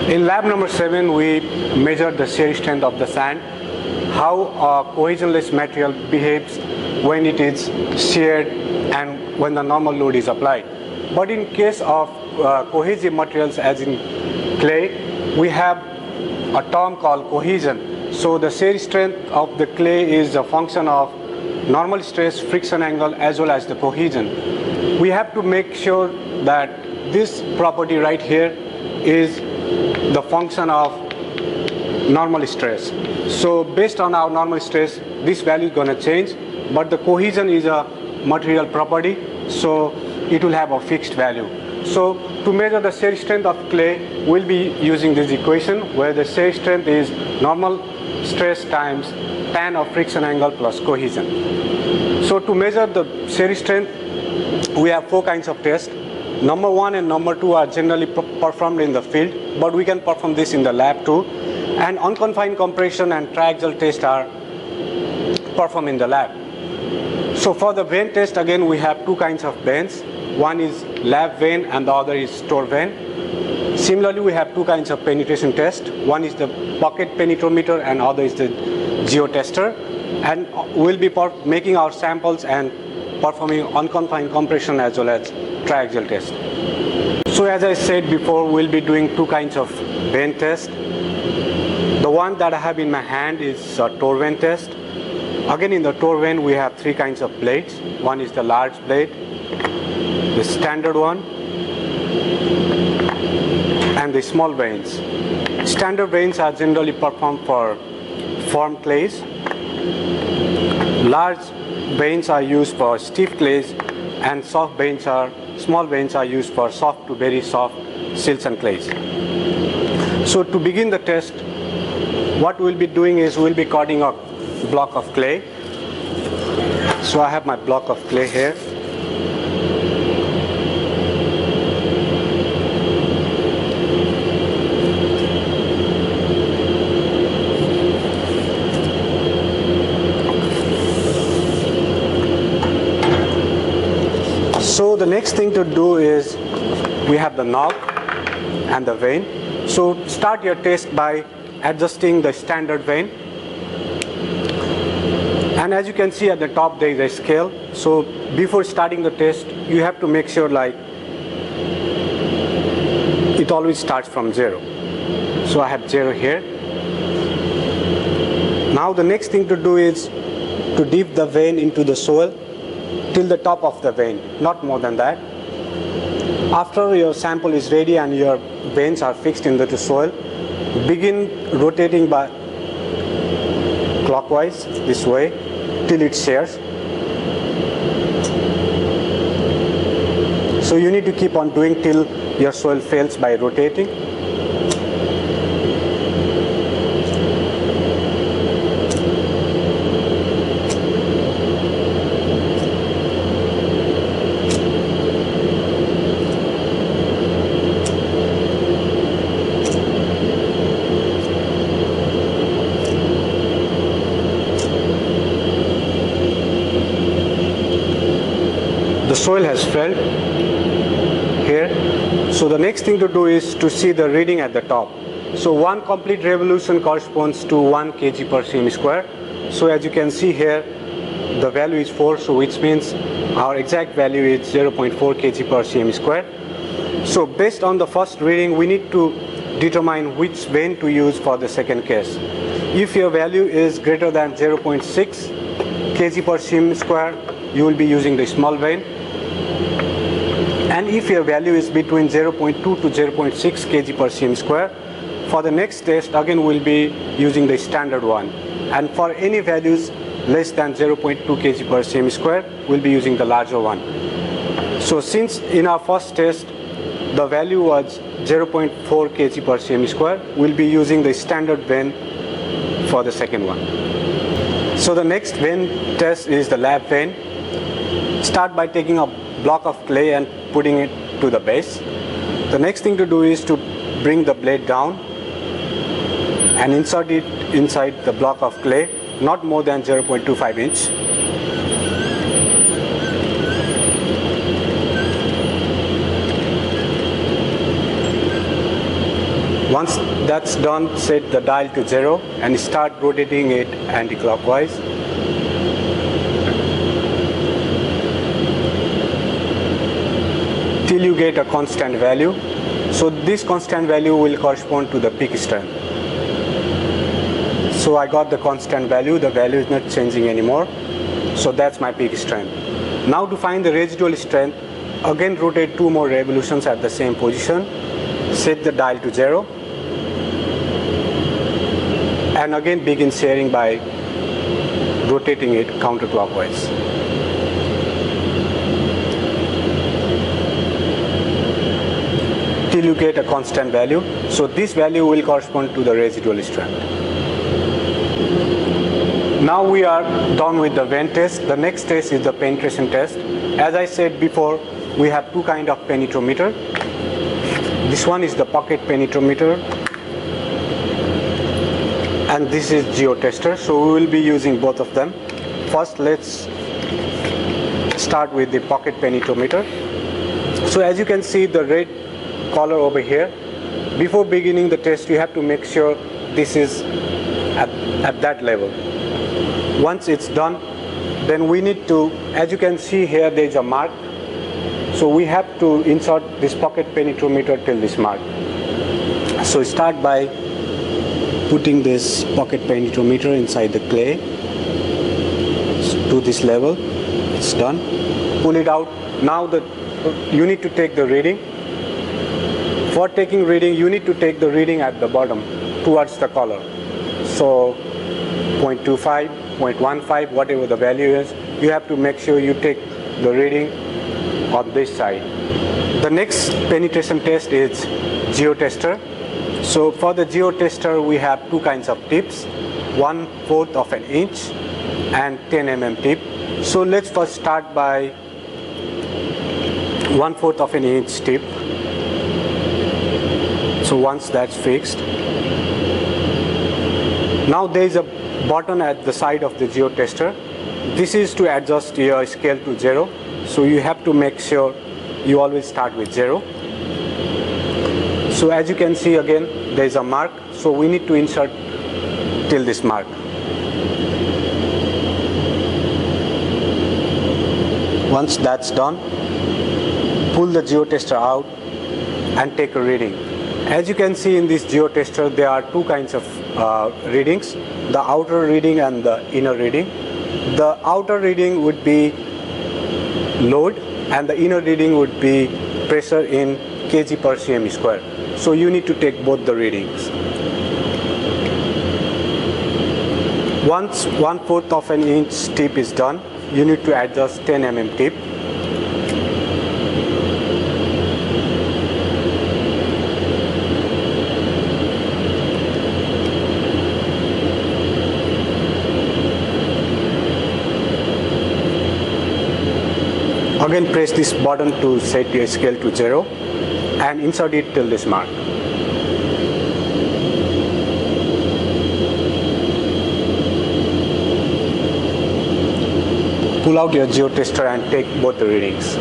In lab number 7, we measured the shear strength of the sand, how a cohesionless material behaves when it is sheared and when the normal load is applied. But in case of cohesive materials as in clay, we have a term called cohesion. So the shear strength of the clay is a function of normal stress, friction angle, as well as the cohesion. We have to make sure that this property right here is the function of normal stress. So based on our normal stress, this value is going to change, but the cohesion is a material property, so it will have a fixed value. So to measure the shear strength of clay, we'll be using this equation where the shear strength is normal stress times tan of friction angle plus cohesion. So to measure the shear strength, we have 4 kinds of tests. Number 1 and number 2 are generally performed in the field, but we can perform this in the lab too. And unconfined compression and triaxial test are performed in the lab. So for the vane test, again we have 2 kinds of vanes. One is lab vane and the other is store vane. Similarly, we have 2 kinds of penetration test. One is the pocket penetrometer and other is the geotester. And we'll be making our samples and performing unconfined compression as well as triaxial test. So as I said before, we'll be doing 2 kinds of vane test. The one that I have in my hand is a torr vane test. Again, in the torr vane, we have 3 kinds of blades. One is the large blade, the standard one, and the small vanes. Standard vanes are generally performed for firm clays. Large vanes are used for stiff clays, and small vanes are used for soft to very soft silts and clays. So to begin the test, what we'll be doing is we'll be cutting a block of clay. So I have my block of clay here. So the next thing to do is we have the knob and the vane. So start your test by adjusting the standard vane. And as you can see at the top there is a scale. So before starting the test, you have to make sure like it always starts from 0. So I have 0 here. Now the next thing to do is to dip the vane into the soil till the top of the vane, not more than that. After your sample is ready and your vanes are fixed into the soil, begin rotating by clockwise this way till it shears. So you need to keep on doing till your soil fails by rotating. The soil has filled here. So the next thing to do is to see the reading at the top. So 1 complete revolution corresponds to 1 kg per cm square. So as you can see here, the value is 4, so which means our exact value is 0.4 kg per cm square. So based on the first reading, we need to determine which vane to use for the second case. If your value is greater than 0.6 kg per cm square, you will be using the small vane. And if your value is between 0.2 to 0.6 kg per cm square, for the next test again we'll be using the standard one. And for any values less than 0.2 kg per cm square, we'll be using the larger one. So since in our first test the value was 0.4 kg per cm square, we'll be using the standard vane for the second one. So the next vane test is the lab vane. Start by taking a block of clay and putting it to the base. The next thing to do is to bring the blade down and insert it inside the block of clay, not more than 0.25 inch. Once that's done, set the dial to 0 and start rotating it anti-clockwise. Till you get a constant value. So this constant value will correspond to the peak strength. So I got the constant value, the value is not changing anymore. So that's my peak strength. Now to find the residual strength, again rotate 2 more revolutions at the same position, set the dial to 0, and again begin shearing by rotating it counterclockwise. Till you get a constant value. So this value will correspond to the residual strength. Now we are done with the vent test. The next test is the penetration test. As I said before, we have 2 kinds of penetrometer. This one is the pocket penetrometer, and this is geotester. So we will be using both of them. First, let's start with the pocket penetrometer. So as you can see, the red color over here, before beginning the test, you have to make sure this is at that level. Once it's done, then we need to, as you can see here, there is a mark. So we have to insert this pocket penetrometer till this mark. So start by putting this pocket penetrometer inside the clay to this level. It's done. Pull it out. Now you need to take the reading. For taking reading, you need to take the reading at the bottom towards the collar. So 0.25, 0.15, whatever the value is, you have to make sure you take the reading on this side. The next penetration test is geotester. So for the geotester, we have 2 kinds of tips, 1/4 of an inch and 10 mm tip. So let's first start by 1/4 of an inch tip. So once that's fixed, now there is a button at the side of the geotester. This is to adjust your scale to 0. So you have to make sure you always start with 0. So as you can see, again there is a mark. So we need to insert till this mark. Once that's done, pull the geotester out and take a reading. As you can see in this geotester, there are 2 kinds of readings, the outer reading and the inner reading. The outer reading would be load and the inner reading would be pressure in kg per cm square. So you need to take both the readings. Once 1/4 of an inch tip is done, you need to adjust 10 mm tip. Again press this button to set your scale to 0 and insert it till this mark. Pull out your geotester and take both the readings.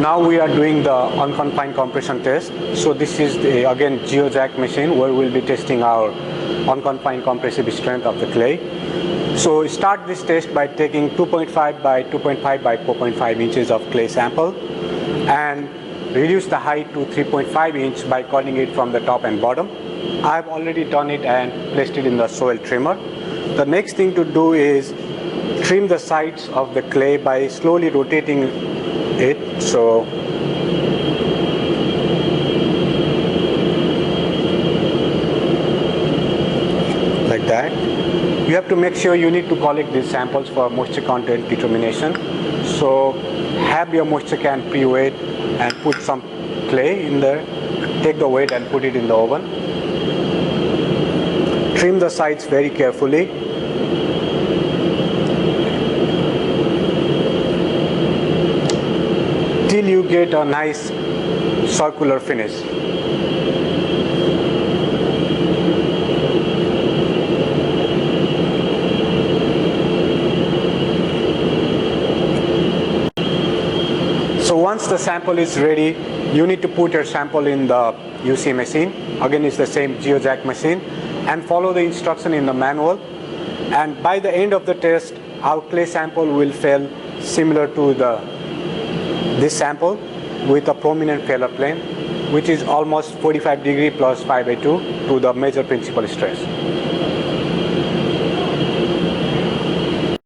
Now we are doing the unconfined compression test. So this is again geojack machine where we'll be testing our unconfined compressive strength of the clay. So start this test by taking 2.5 by 2.5 by 4.5 inches of clay sample and reduce the height to 3.5 inch by cutting it from the top and bottom. I have already done it and placed it in the soil trimmer. The next thing to do is trim the sides of the clay by slowly rotating it. So like that. You have to make sure you need to collect these samples for moisture content determination. So have your moisture can pre-weighed and put some clay in there. Take the weight and put it in the oven. Trim the sides very carefully. Till you get a nice circular finish. So once Once the sample is ready, you need to put your sample in the UC machine. Again, it's the same GeoJack machine, and follow the instruction in the manual. And by the end of the test, our clay sample will fail similar to this sample with a prominent failure plane, which is almost 45 degree plus 5/2 to the major principal stress.